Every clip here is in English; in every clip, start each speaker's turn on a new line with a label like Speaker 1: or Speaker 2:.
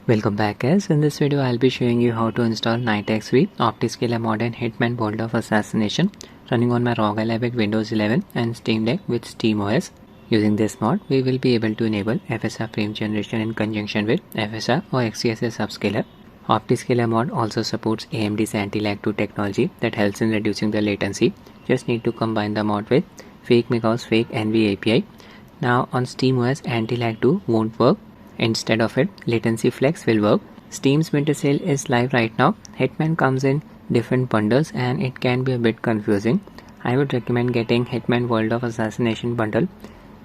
Speaker 1: Welcome back guys. In this video I'll be showing you how to install FidelityFX Optiscaler Mod and Hitman World of Assassination running on my Rog Ally with Windows 11 and Steam Deck with SteamOS. Using this mod we will be able to enable FSR frame generation in conjunction with FSR or XeSS upscaler. Optiscaler Mod also supports AMD's anti-lag 2 technology that helps in reducing the latency. Just need to combine the mod with FakeNvapi API. Now on SteamOS anti-lag 2 won't work. Instead of it, Latency Flex will work. Steam's winter sale is live right now. Hitman comes in different bundles and it can be a bit confusing. I would recommend getting Hitman World of Assassination bundle.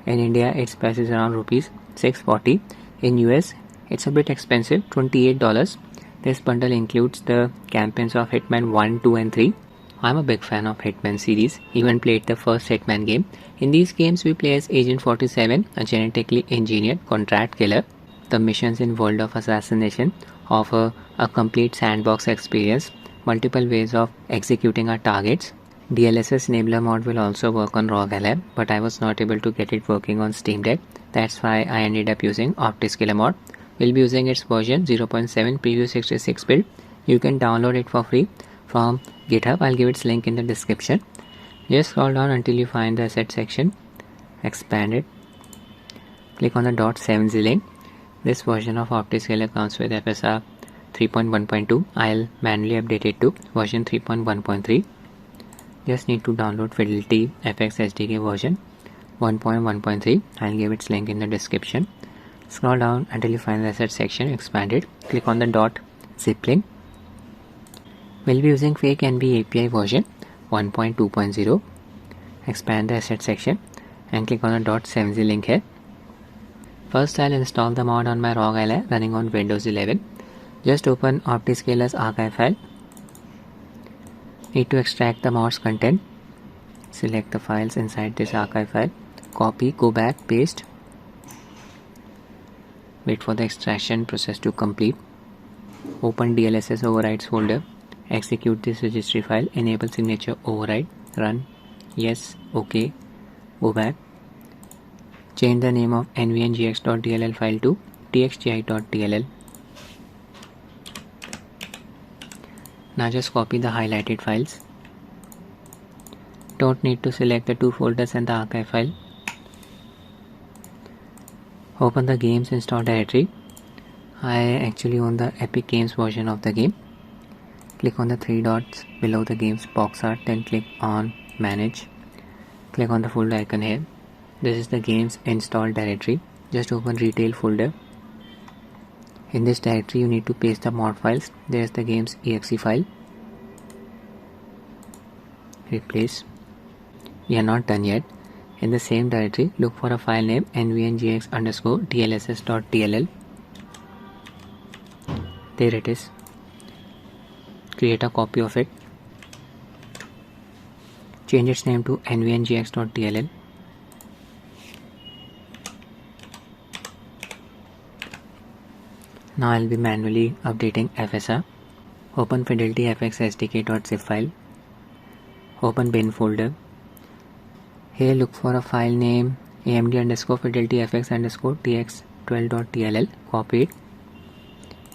Speaker 1: In India, its price is around rupees 640. In US, it's a bit expensive, $28. This bundle includes the campaigns of Hitman 1, 2 and 3. I'm a big fan of Hitman series, even played the first Hitman game. In these games, we play as Agent 47, a genetically engineered contract killer. The missions in World of Assassination offer a complete sandbox experience, multiple ways of executing our targets. DLSS enabler mod will also work on Rog Ally, but I was not able to get it working on Steam Deck. That's why I ended up using Optiscaler mod. We'll be using its version 0.7 preview 66 build. You can download it for free from GitHub. I'll give its link in the description. Just scroll down until you find the asset section. Expand it. Click on the .7z link. This version of Optiscaler comes with FSR 3.1.2. I'll manually update it to version 3.1.3. Just need to download FidelityFX SDK version 1.1.3. I'll give its link in the description. Scroll down until you find the asset section. Expand it. Click on the .zip link. We'll be using FakeNvapi API version 1.2.0. Expand the asset section and click on the .7z link here. First I'll install the mod on my Rog Ally running on Windows 11. Just open Optiscaler's archive file. Need to extract the mod's content. Select the files inside this archive file. Copy, go back, paste. Wait for the extraction process to complete. Open DLSS overrides folder. Execute this registry file. Enable signature override. Run. Yes. OK. Go back. Change the name of nvngx.dll file to dxgi.dll. Now just copy the highlighted files. Don't need to select the two folders and the archive file. Open the games install directory. I actually own the Epic Games version of the game. Click on the three dots below the game's box art, then click on manage. Click on the folder icon here. This is the game's install directory. Just open retail folder. In this directory you need to paste the mod files. There is the game's exe file. Replace. We are not done yet. In the same directory look for a file name nvngx_dlss.dll. There it is. Create a copy of it. Change its name to nvngx.dll. Now I'll be manually updating FSR. Open FidelityFX SDK.zip file. Open bin folder. Here look for a file name amd_FidelityFX_tx12.dll. Copy it.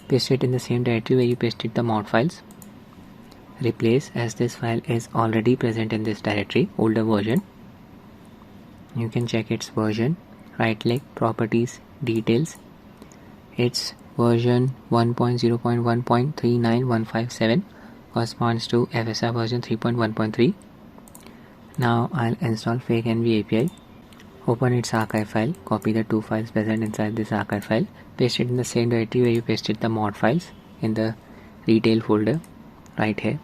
Speaker 1: Paste it in the same directory where you pasted the mod files. Replace, as this file is already present in this directory, older version. You can check its version. Right click, properties, details. It's version 1.0.1.39157, corresponds to FSR version 3.1.3. Now I'll install FakeNvapi API. Open its archive file. Copy the two files present inside this archive file. Paste it in the same directory where you pasted the mod files, in the retail folder right here.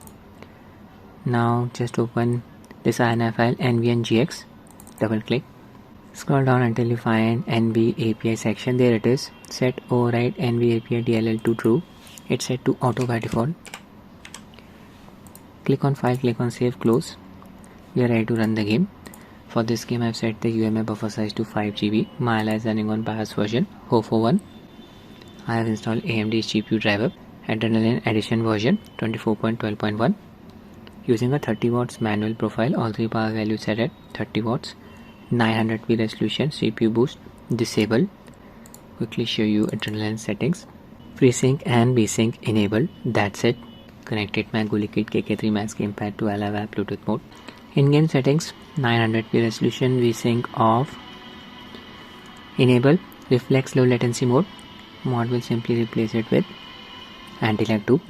Speaker 1: Now just open this INI file nvngx. Double click. Scroll down until you find NV API section. There it is. Set override NV API DLL to true. It's set to auto by default. Click on file, click on save, close. We are ready to run the game. For this game I've set the UMA buffer size to 5 GB. My Ally is running on BIOS version HO41. I have installed AMD's GPU driver, Adrenaline Edition version 24.12.1. Using a 30 watts manual profile, all three power values set at 30 watts. 900p resolution, CPU boost disabled. Quickly show you Adrenaline settings. FreeSync and VSync enabled. That's it. Connect Hitman GUI Kit KK3 Max Gamepad to allow app Bluetooth mode. In-game settings 900p resolution, VSync off. Enable reflex low latency mode. Mod will simply replace it with anti-lag 2.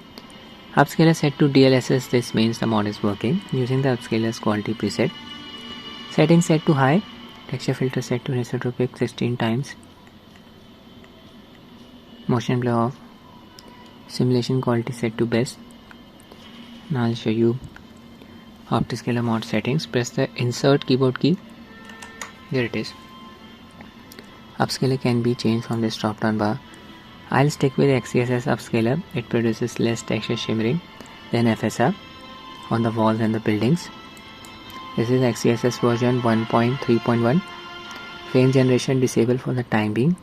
Speaker 1: Upscaler set to DLSS. This means the mod is working using the upscaler's quality preset. Settings set to high. Texture filter set to isotropic 16 times. Motion blur off. Simulation quality set to best. Now I'll show you Optiscaler Mod Settings. Press the insert keyboard key. There it is. Upscaler can be changed from this drop down bar. I'll stick with XeSS upscaler. It produces less texture shimmering than FSR on the walls and the buildings. This is XeSS version 1.3.1. Frame generation disabled for the time being.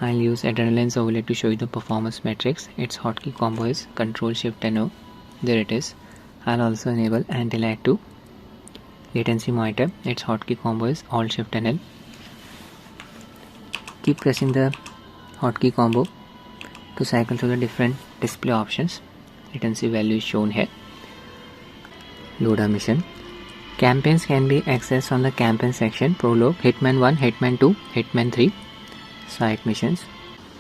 Speaker 1: I'll use Adrenaline's overlay to show you the performance metrics. Its hotkey combo is Ctrl+Shift+N-O. There it is. I'll also enable anti-lag 2. Latency monitor. Its hotkey combo is Alt+Shift+N-L. Keep pressing the hotkey combo to cycle through the different display options. Latency value is shown here. Load a mission. Campaigns can be accessed from the campaign section. Prologue, Hitman 1, Hitman 2, Hitman 3. Side missions.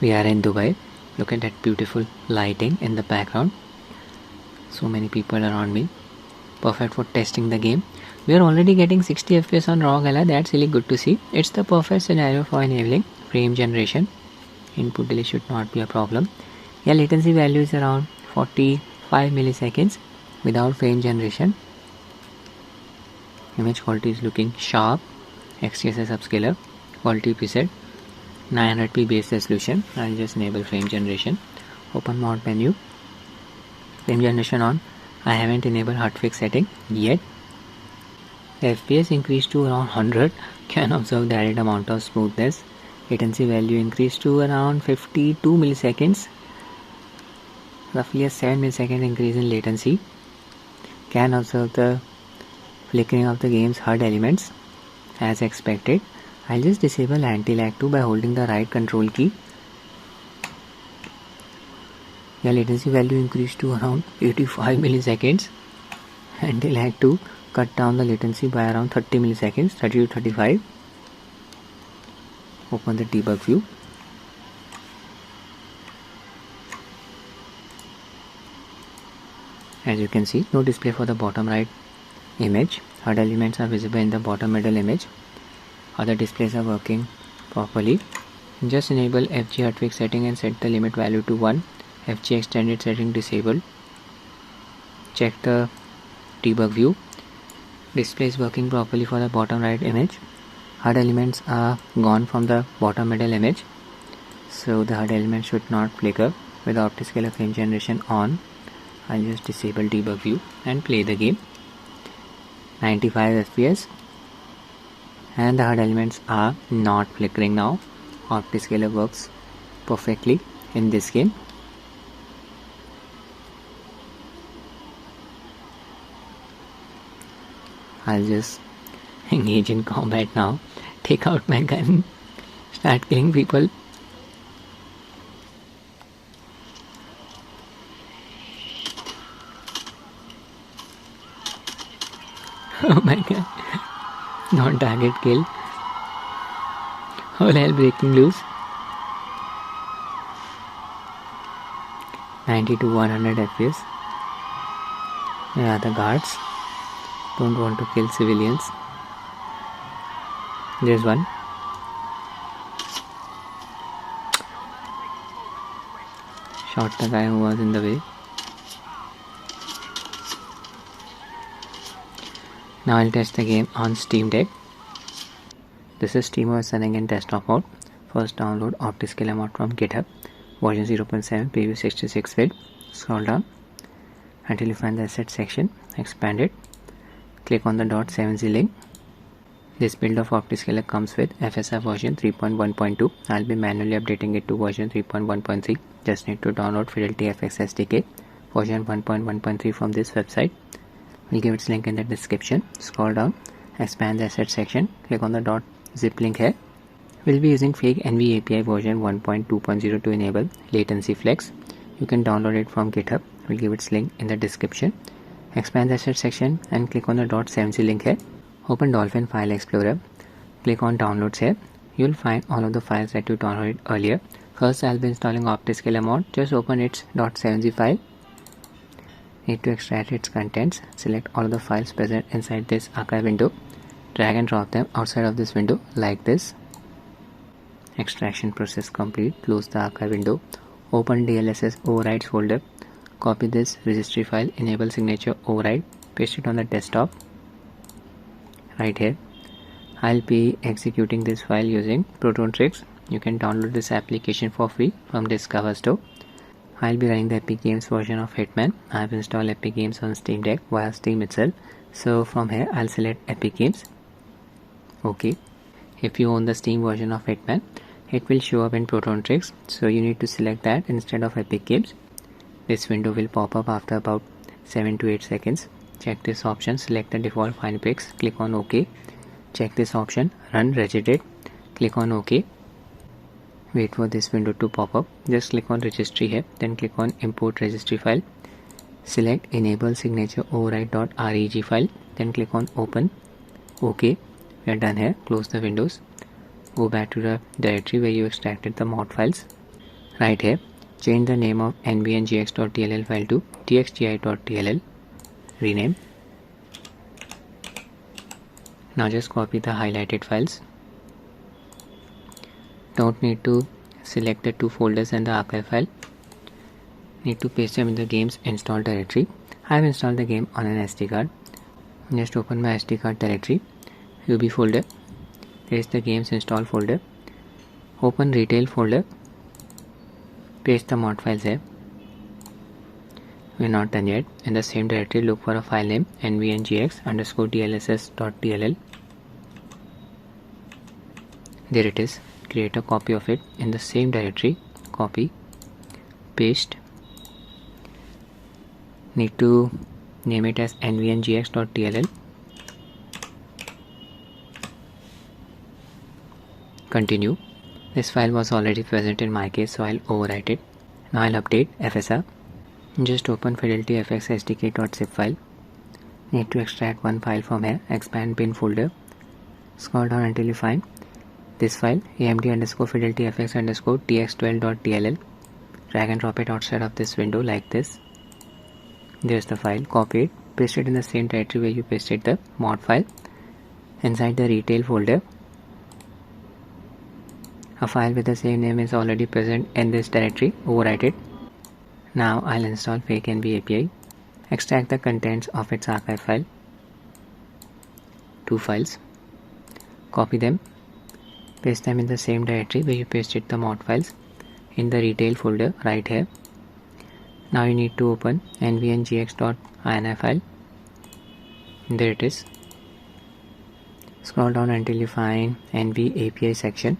Speaker 1: We are in Dubai. Look at that beautiful lighting in the background. So many people around me. Perfect for testing the game. We are already getting 60 FPS on Rog Ally. That's really good to see. It's the perfect scenario for enabling frame generation. Input delay should not be a problem. Yeah, latency value is around 45 milliseconds without frame generation. Image quality is looking sharp. XeSS upscaler. Quality preset. 900p base resolution. I'll just enable frame generation. Open mod menu. Frame generation on. I haven't enabled Hudfix setting yet. FPS increased to around 100. Can observe the added amount of smoothness. Latency value increased to around 52 milliseconds. Roughly a 7 millisecond increase in latency. Can observe the flickering of the game's HUD elements as expected. I'll just disable anti-lag 2 by holding the right control key. The latency value increased to around 85 milliseconds. Anti-lag 2 cut down the latency by around 30 milliseconds, 30 to 35. Open the debug view. As you can see, no display for the bottom right image. HUD elements are visible in the bottom middle image. Other displays are working properly. Just enable FG Hudfix setting and set the limit value to 1. FG extended setting disabled. Check the debug view. Display is working properly for the bottom right image. HUD elements are gone from the bottom middle image, so the HUD element should not flicker. With Optiscaler frame generation on, I'll just disable debug view and play the game. 95 FPS and the HUD elements are not flickering now. Optiscaler works perfectly in this game. I'll just engage in combat now. Take out my gun. Start killing people. Oh my god. Non-target kill. All hell breaking loose. 90 to 100 FPS. Where are the guards? Don't want to kill civilians. There's one. Shot the guy who was in the way. Now I'll test the game on Steam Deck. This is SteamOS running in desktop mode. First download Optiscaler mod from GitHub. Version 0.7, preview 66 bit. Scroll down until you find the asset section. Expand it. Click on the .7z link. This build of Optiscaler comes with FSR version 3.1.2. I'll be manually updating it to version 3.1.3. Just need to download FidelityFX SDK version 1.1.3 from this website. We'll give its link in the description. Scroll down, expand the asset section, click on the .zip link here We'll be using FakeNvapi API version 1.2.0 to enable Latency Flex. You can download it from GitHub. We'll give its link in the description. Expand the assets section and click on the .7c link here. Open Dolphin File Explorer. Click on Downloads here. You'll find all of the files that you downloaded earlier. First, I'll be installing Optiscaler Mod. Just open its .7c file. Need to extract its contents. Select all of the files present inside this archive window. Drag and drop them outside of this window like this. Extraction process complete. Close the archive window. Open DLSS overrides folder. Copy this registry file, enable signature override, paste it on the desktop right here. I'll be executing this file using Proton tricks. You can download this application for free from Discover Store. I'll be running the Epic Games version of Hitman. I've installed Epic Games on Steam Deck via Steam itself. So from here I'll select Epic Games. Okay. If you own the Steam version of Hitman, it will show up in Proton tricks. So you need to select that instead of Epic Games. This window will pop up after about 7 to 8 seconds. Check this option, select the default FinePix, click on OK. Check this option, run regedit, click on OK. Wait for this window to pop up. Just click on registry here, then click on import registry file. Select enable signature override.reg file, then click on open. OK. We are done here. Close the windows. Go back to the directory where you extracted the mod files. Right here. Change the name of nvngx.dll file to dxgi.dll. Rename. Now just copy the highlighted files. Don't need to select the two folders and the archive file. Need to paste them in the game's install directory. I have installed the game on an SD card. Just open my SD card directory. UB folder. There is the game's install folder. Open retail folder. Paste the mod files here. We're not done yet. In the same directory, look for a file name nvngx_dlss.dll. There it is. Create a copy of it in the same directory. Copy, paste. Need to name it as nvngx.dll. Continue. This file was already present in my case, so I'll overwrite it. Now I'll update FSR. Just open FidelityFX SDK.zip file. Need to extract one file from here, expand bin folder. Scroll down until you find this file, amd_fidelityfx_tx12.dll. Drag and drop it outside of this window like this. There's the file, copy it, paste it in the same directory where you pasted the mod file. Inside the retail folder, a file with the same name is already present in this directory. Overwrite it. Now I'll install FakeNvapi API. Extract the contents of its archive file. Two files. Copy them. Paste them in the same directory where you pasted the mod files. In the retail folder right here. Now you need to open nvngx.ini file. There it is. Scroll down until you find nvapi section.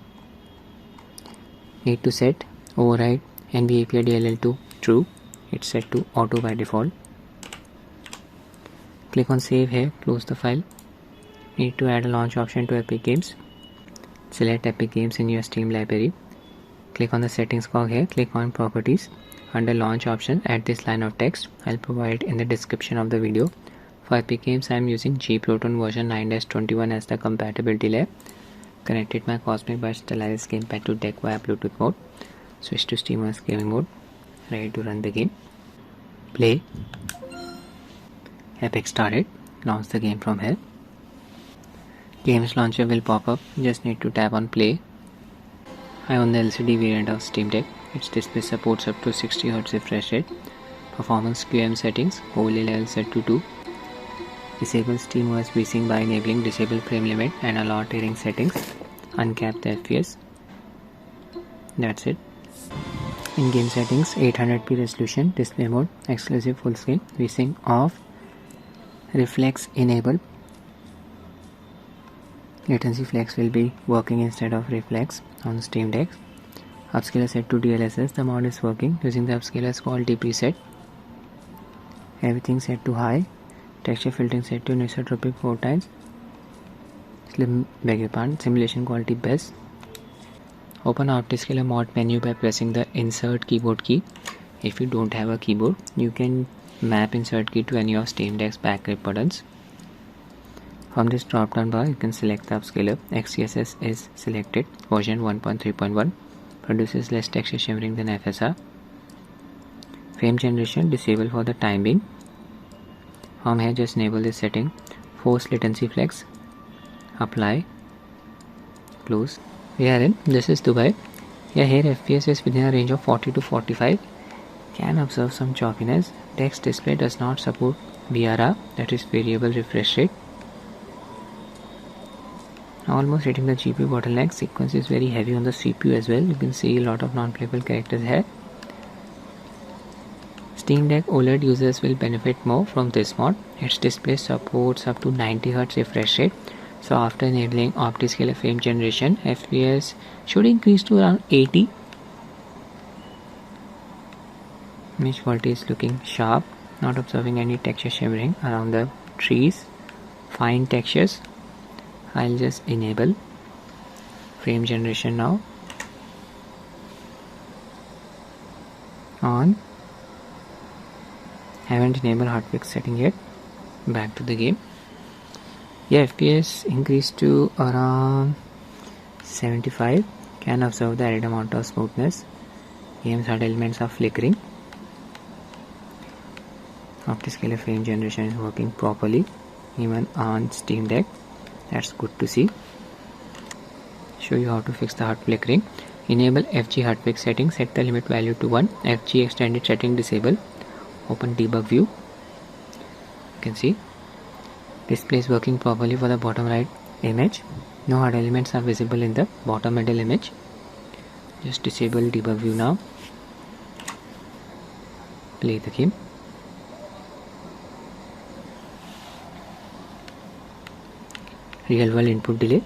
Speaker 1: Need to set override nvapi DLL to true. It's set to auto by default. Click on save here, close the file. Need to add a launch option to Epic Games. Select Epic Games in your Steam library. Click on the settings cog here, click on properties. Under launch option, add this line of text. I'll provide it in the description of the video. For Epic Games, I am using Proton version 9-21 as the compatibility layer. Connected my Cosmic by Stellaris gamepad to deck via Bluetooth mode. Switch to SteamOS gaming mode. Ready to run the game. Play. Epic started. Launch the game from here. Games launcher will pop up. Just need to tap on play. I own the LCD variant of Steam Deck. Its display supports up to 60Hz refresh rate. Performance QM settings. Overlay level set to 2. Disable SteamOS VSync by enabling disable frame limit and allow tearing settings. Uncap the FPS. That's it. In game settings, 800p resolution, display mode, exclusive full screen, VSync off, reflex enable. Latency flex will be working instead of reflex on Steam Deck. Upscaler set to DLSS. The mod is working using the upscaler's quality preset. Everything set to high. Texture filtering set to anisotropic 4 times. Beg your pardon. Simulation quality best. Open Optiscaler Mod menu by pressing the Insert Keyboard key. If you don't have a keyboard, you can map Insert key to any of Steam Deck's backgrip buttons. From this drop down bar, you can select the upscaler. XeSS is selected. Version 1.3.1 produces less texture shimmering than FSR. Frame generation disable for the time being. From here, just enable this setting. Force latency flex. Apply. Close. We are in. This is Dubai. Yeah, here FPS is within a range of 40 to 45. Can observe some choppiness. Deck's display does not support VRR, that is variable refresh rate. Almost hitting the GPU bottleneck. Sequence is very heavy on the CPU as well. You can see a lot of non-playable characters here. Steam Deck OLED users will benefit more from this mod. Its display supports up to 90Hz refresh rate. So after enabling Optiscaler frame generation, FPS should increase to around 80. Image quality is looking sharp. Not observing any texture shimmering around the trees. Fine textures. I'll just enable frame generation now. On. Haven't enabled Hudfix setting yet. Back to the game. Yeah, FPS increased to around 75. Can observe the added amount of smoothness. Game's HUD elements are flickering. Optiscaler frame generation is working properly even on Steam Deck. That's good to see. Show you how to fix the HUD flickering. Enable FG Hudfix settings. Set the limit value to 1. FG extended setting disable. Open debug view. You can see display is working properly for the bottom right image. No HUD elements are visible in the bottom middle image. Just disable debug view now. Play the game. Real world input delay,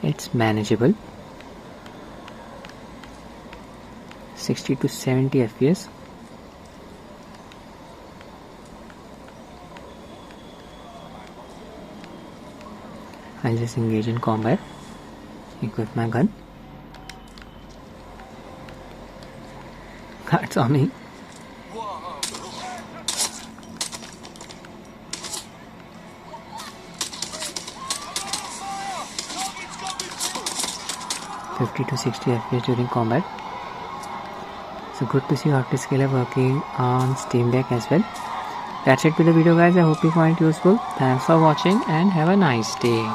Speaker 1: it's manageable. 60 to 70 FPS. I'll just engage in combat. Equip my gun. Guards on me. (50 to 60 FPS during combat). So good to see Optiscaler working on Steam Deck as well. That's it with the video, guys. I hope you find it useful. Thanks for watching and have a nice day.